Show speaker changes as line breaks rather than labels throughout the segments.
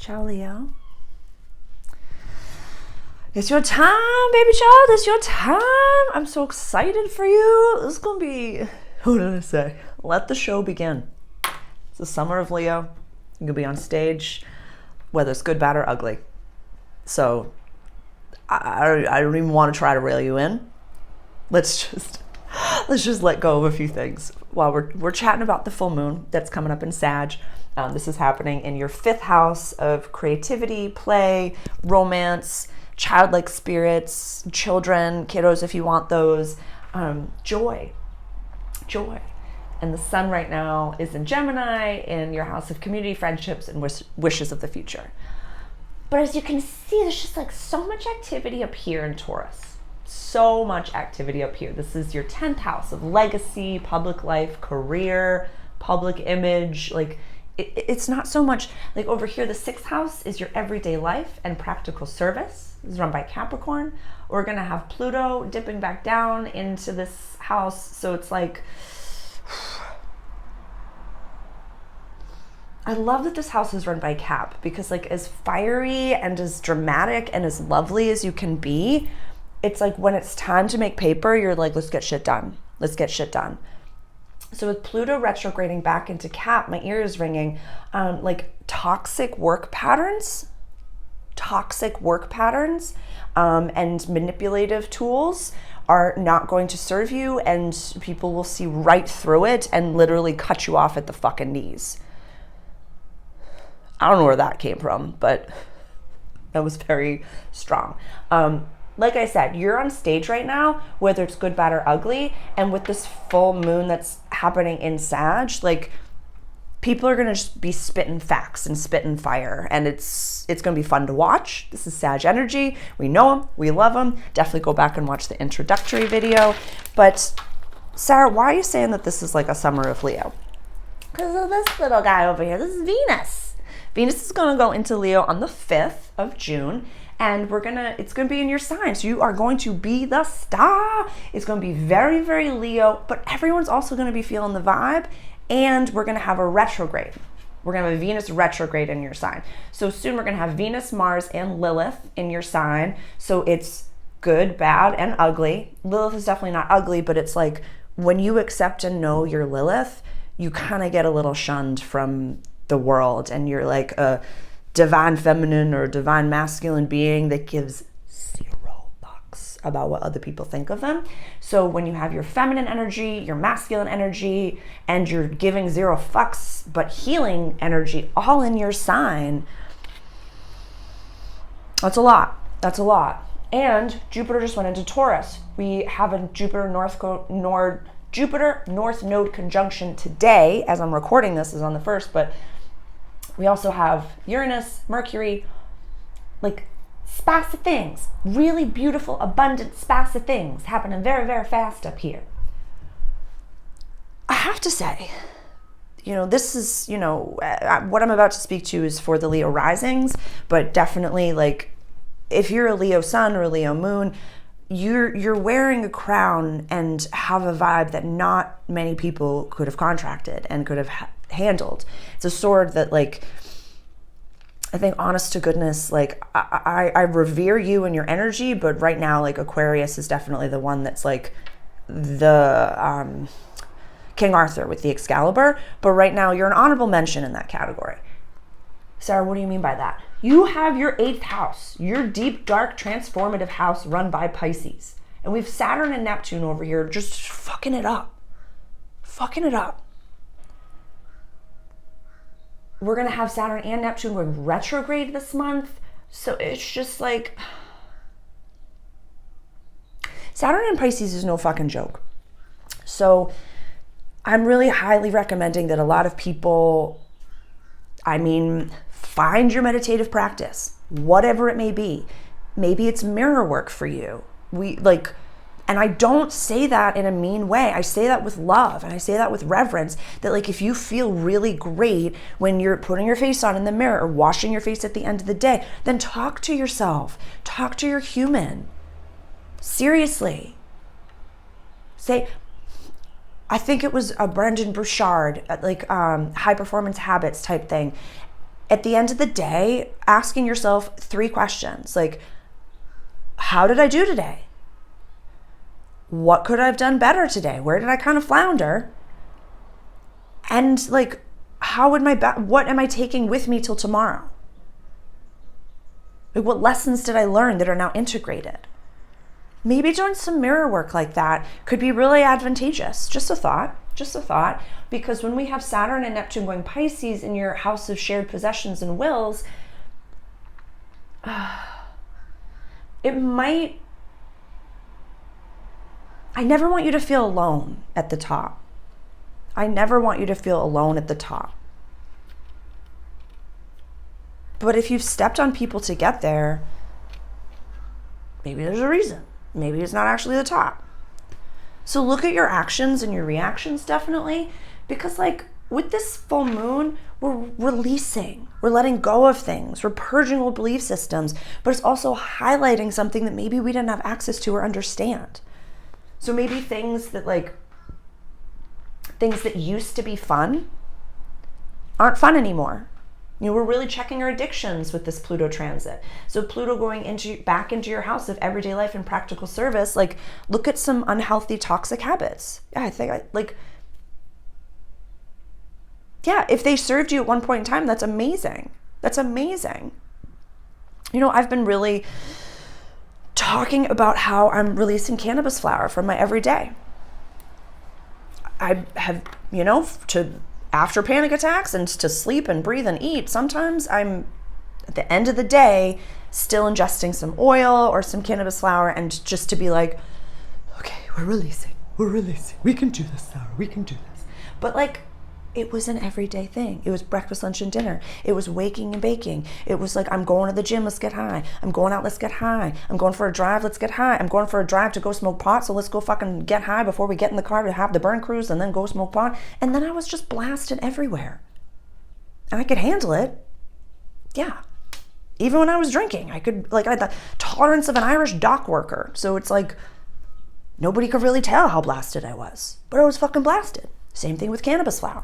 child Leo. It's your time, baby child. It's your time. I'm so excited for you. This is going to be, what did I say? Let the show begin. It's the summer of Leo. You're going to be on stage, whether it's good, bad, or ugly. So I don't even want to try to reel you in. Let's just let go of a few things while we're chatting about the full moon that's coming up in Sag. This is happening in your 5th house of creativity, play, romance, childlike spirits, children, kiddos if you want those, joy. And the sun right now is in Gemini, in your house of community, friendships, and wishes of the future. But as you can see, there's just like so much activity up here in Taurus. So much activity up here. This is your 10th house of legacy, public life, career, public image. Like it's not so much like over here. The 6th house is your everyday life and practical service. This is run by Capricorn. We're gonna have Pluto dipping back down into this house. So it's like, I love that this house is run by Cap, because like as fiery and as dramatic and as lovely as you can be, it's like when it's time to make paper, you're like, let's get shit done. Let's get shit done. So with Pluto retrograding back into Cap, my ear is ringing, like toxic work patterns, and manipulative tools are not going to serve you, and people will see right through it and literally cut you off at the fucking knees. I don't know where that came from, but that was very strong. Like I said, you're on stage right now, whether it's good, bad, or ugly. And with this full moon that's happening in Sag, like people are gonna just be spitting facts and spitting fire, and it's gonna be fun to watch. This is Sag energy. We know them, we love them. Definitely go back and watch the introductory video. But Sarah, why are you saying that this is like a summer of Leo? Because of this little guy over here. This is Venus. Venus is gonna go into Leo on the 5th of June. And it's gonna be in your sign. So you are going to be the star. It's gonna be very, very Leo, but everyone's also gonna be feeling the vibe. And we're gonna have a retrograde. We're gonna have a Venus retrograde in your sign. So soon we're gonna have Venus, Mars, and Lilith in your sign. So it's good, bad, and ugly. Lilith is definitely not ugly, but it's like when you accept and know your Lilith, you kind of get a little shunned from the world, and you're like a divine feminine or divine masculine being that gives 0 fucks about what other people think of them. So when you have your feminine energy, your masculine energy, and you're giving 0 fucks but healing energy all in your sign, that's a lot. And Jupiter just went into Taurus. We have a Jupiter North Node conjunction today. As I'm recording this is on the 1st, but we also have Uranus, Mercury, like spas of things, really beautiful, abundant spas of things happening very, very fast up here. I have to say, this is, what I'm about to speak to is for the Leo risings, but definitely like if you're a Leo sun or a Leo moon, you're wearing a crown and have a vibe that not many people could have contracted and could have handled. It's a sword that, like, I think, honest to goodness, like I revere you and your energy, but right now, like, Aquarius is definitely the one that's like the King Arthur with the Excalibur, but right now you're an honorable mention in that category. Sarah, what do you mean by that? You have your 8th house, your deep, dark, transformative house run by Pisces. And we have Saturn and Neptune over here just fucking it up. We're going to have Saturn and Neptune going retrograde this month. So it's just like, Saturn and Pisces is no fucking joke. So I'm really highly recommending that a lot of people, find your meditative practice, whatever it may be. Maybe it's mirror work for you. And I don't say that in a mean way. I say that with love, and I say that with reverence, that like if you feel really great when you're putting your face on in the mirror or washing your face at the end of the day, then talk to yourself. Talk to your human. Seriously. Say, I think it was a Brendan Burchard, High Performance Habits type thing. at the end of the day, asking yourself 3 questions. Like, how did I do today? What could I have done better today? Where did I kind of flounder? And like, what am I taking with me till tomorrow? Like, what lessons did I learn that are now integrated? Maybe doing some mirror work like that could be really advantageous. Just a thought. Because when we have Saturn and Neptune going Pisces in your house of shared possessions and wills, it might, I never want you to feel alone at the top. I never want you to feel alone at the top. But if you've stepped on people to get there, maybe there's a reason. Maybe it's not actually the top. So look at your actions and your reactions, definitely, because like with this full moon, we're releasing, we're letting go of things, we're purging old belief systems, but it's also highlighting something that maybe we didn't have access to or understand. So maybe things that used to be fun aren't fun anymore. You know, we're really checking our addictions with this Pluto transit. So Pluto going back into your house of everyday life and practical service, like look at some unhealthy, toxic habits. Yeah, I think if they served you at one point in time, that's amazing. That's amazing. You know, I've been really talking about how I'm releasing cannabis flower from my everyday. I have, after panic attacks and to sleep and breathe and eat, sometimes I'm, at the end of the day, still ingesting some oil or some cannabis flower, and just to be like, okay, we're releasing, we can do this, Sarah, we can do this. But like, it was an everyday thing. It was breakfast, lunch, and dinner. It was waking and baking. It was like, I'm going to the gym, let's get high. I'm going out, let's get high. I'm going for a drive, let's get high. I'm going for a drive to go smoke pot, so let's go fucking get high before we get in the car to have the burn cruise and then go smoke pot. And then I was just blasted everywhere. And I could handle it. Yeah. Even when I was drinking, I had the tolerance of an Irish dock worker. So it's like, nobody could really tell how blasted I was. But I was fucking blasted. Same thing with cannabis flower.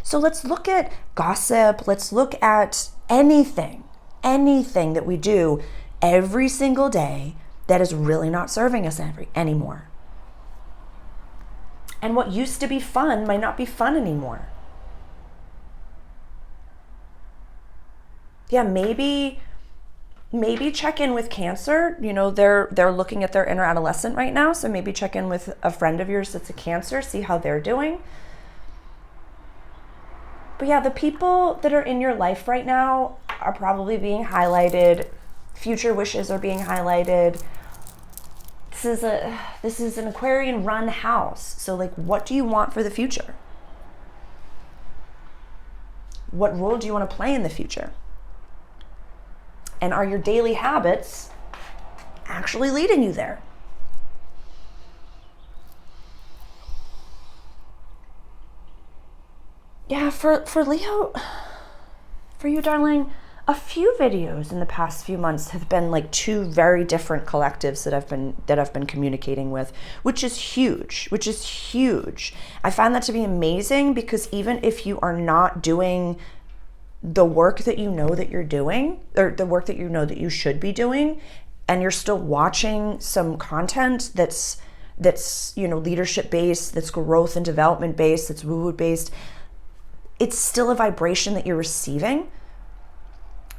So let's look at gossip. Let's look at anything that we do every single day that is really not serving us anymore. And what used to be fun might not be fun anymore. Yeah, maybe check in with Cancer. You know, they're looking at their inner adolescent right now. So maybe check in with a friend of yours that's a Cancer, see how they're doing. But yeah, the people that are in your life right now are probably being highlighted. Future wishes are being highlighted. This is an Aquarian run house. So like, what do you want for the future? What role do you want to play in the future? And are your daily habits actually leading you there? Yeah, for Leo, for you, darling, a few videos in the past few months have been like 2 very different collectives that I've been communicating with, which is huge. I find that to be amazing, because even if you are not doing the work that you know that you're doing, or the work that you know that you should be doing, and you're still watching some content that's leadership based, that's growth and development based, that's woo-woo based, it's still a vibration that you're receiving.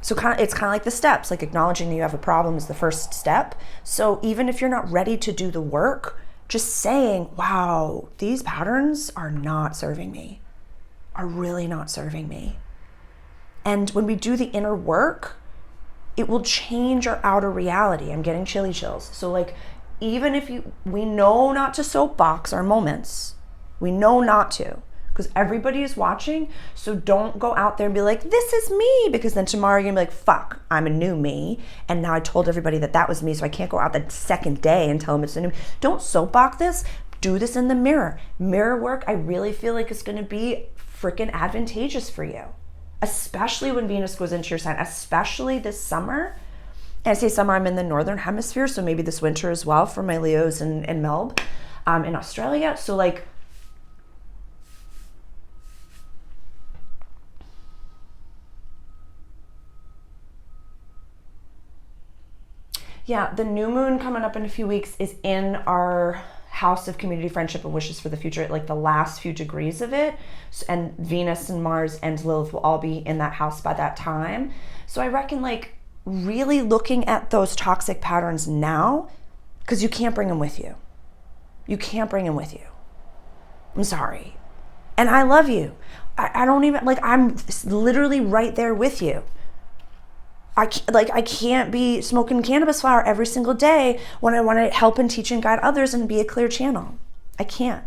So it's kind of like the steps, like acknowledging that you have a problem is the first step. So even if you're not ready to do the work, just saying, wow, these patterns are not serving me, are really not serving me. And when we do the inner work, it will change our outer reality. I'm getting chilly chills. So like, even if we know not to soapbox our moments, we know not to, because everybody is watching. So don't go out there and be like, this is me, because then tomorrow you're gonna be like, fuck, I'm a new me, and now I told everybody that was me, so I can't go out the second day and tell them it's a new me. Don't soapbox this. Do this in the mirror. Mirror work, I really feel like it's gonna be freaking advantageous for you, especially when Venus goes into your sign, especially this summer. And I say summer, I'm in the northern hemisphere, so maybe this winter as well for my Leos in Melbourne, in Australia. So like, Yeah, the new moon coming up in a few weeks is in our house of community, friendship, and wishes for the future, like the last few degrees of it. And Venus and Mars and Lilith will all be in that house by that time. So I reckon like really looking at those toxic patterns now, because you can't bring them with you. You can't bring them with you. I'm sorry. And I love you. I don't even, like, I'm literally right there with you. I can't be smoking cannabis flower every single day when I want to help and teach and guide others and be a clear channel. I can't.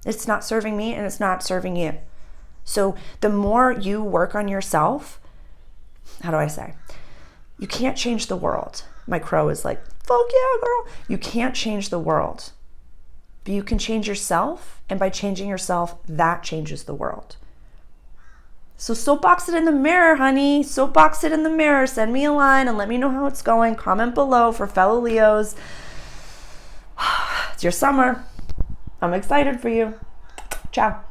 It's not serving me and it's not serving you. So the more you work on yourself, how do I say? You can't change the world. My crow is like, fuck yeah, girl. You can't change the world, but you can change yourself. And by changing yourself, that changes the world. So soapbox it in the mirror, honey. Soapbox it in the mirror. Send me a line and let me know how it's going. Comment below for fellow Leos. It's your summer. I'm excited for you. Ciao.